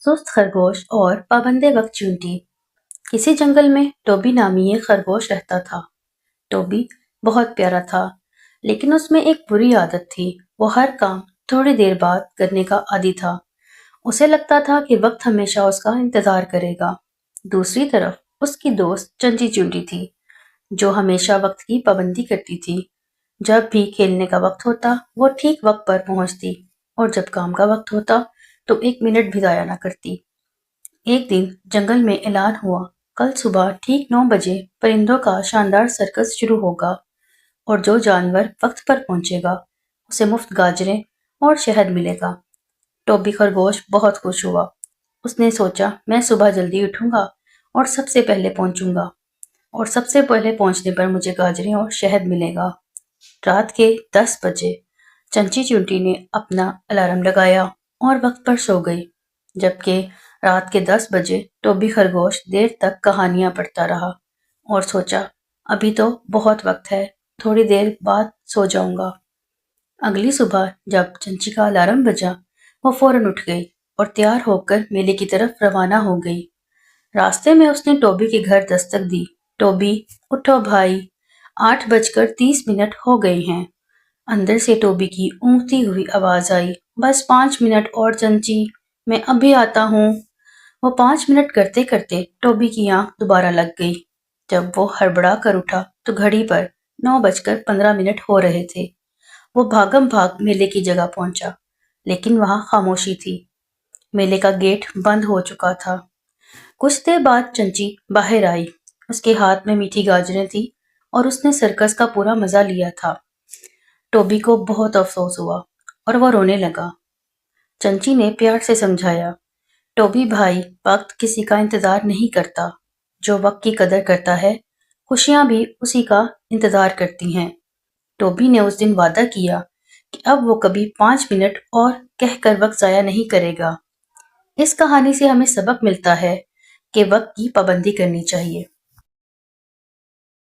سست خرگوش اور پابند وقت چونٹی۔ کسی جنگل میں ٹوبی نامی ایک خرگوش رہتا تھا۔ ٹوبی بہت پیارا تھا، لیکن اس میں ایک بری عادت تھی۔ وہ ہر کام تھوڑی دیر بعد کرنے کا عادی تھا۔ اسے لگتا تھا کہ وقت ہمیشہ اس کا انتظار کرے گا۔ دوسری طرف اس کی دوست چنچی چونٹی تھی، جو ہمیشہ وقت کی پابندی کرتی تھی۔ جب بھی کھیلنے کا وقت ہوتا وہ ٹھیک وقت پر پہنچتی، اور جب کام کا وقت ہوتا تو 1 منٹ بھی ضائع نہ کرتی۔ ایک دن جنگل میں اعلان ہوا، کل صبح ٹھیک 9 بجے پرندوں کا شاندار سرکس شروع ہوگا، اور جو جانور وقت پر پہنچے گا اسے مفت گاجریں اور شہد ملے گا۔ ٹوبی خرگوش بہت خوش ہوا۔ اس نے سوچا، میں صبح جلدی اٹھوں گا اور سب سے پہلے پہنچوں گا، اور سب سے پہلے پہنچنے پر مجھے گاجریں اور شہد ملے گا۔ رات کے 10 بجے چنچی چونٹی نے اپنا الارم لگایا اور وقت پر سو گئی، جبکہ رات کے 10 بجے ٹوبی خرگوش دیر تک کہانیاں پڑھتا رہا اور سوچا، ابھی تو بہت وقت ہے، تھوڑی دیر بعد سو جاؤں گا۔ اگلی صبح جب چنچی کا الارم بجا، وہ فوراً اٹھ گئی اور تیار ہو کر میلے کی طرف روانہ ہو گئی۔ راستے میں اس نے ٹوبی کے گھر دستک دی۔ ٹوبی، اٹھو بھائی، 8:30 ہو گئے ہیں۔ اندر سے ٹوبی کی اونگتی ہوئی آواز آئی، بس 5 منٹ اور چنچی، میں ابھی آتا ہوں۔ وہ 5 منٹ کرتے کرتے ٹوبی کی آنکھ دوبارہ لگ گئی۔ جب وہ ہڑبڑا کر اٹھا تو گھڑی پر 9:15 ہو رہے تھے۔ وہ بھاگم بھاگ میلے کی جگہ پہنچا، لیکن وہاں خاموشی تھی۔ میلے کا گیٹ بند ہو چکا تھا۔ کچھ دیر بعد چنچی باہر آئی۔ اس کے ہاتھ میں میٹھی گاجریں تھی اور اس نے سرکس کا پورا مزہ لیا تھا۔ ٹوبی کو بہت افسوس ہوا اور وہ رونے لگا۔ چنچی نے پیار سے سمجھایا، ٹوبی بھائی، وقت کسی کا انتظار نہیں کرتا۔ جو وقت کی قدر کرتا ہے، خوشیاں بھی اسی کا انتظار کرتی ہیں۔ ٹوبی نے اس دن وعدہ کیا کہ اب وہ کبھی 5 منٹ اور کہہ کر وقت ضائع نہیں کرے گا۔ اس کہانی سے ہمیں سبق ملتا ہے کہ وقت کی پابندی کرنی چاہیے۔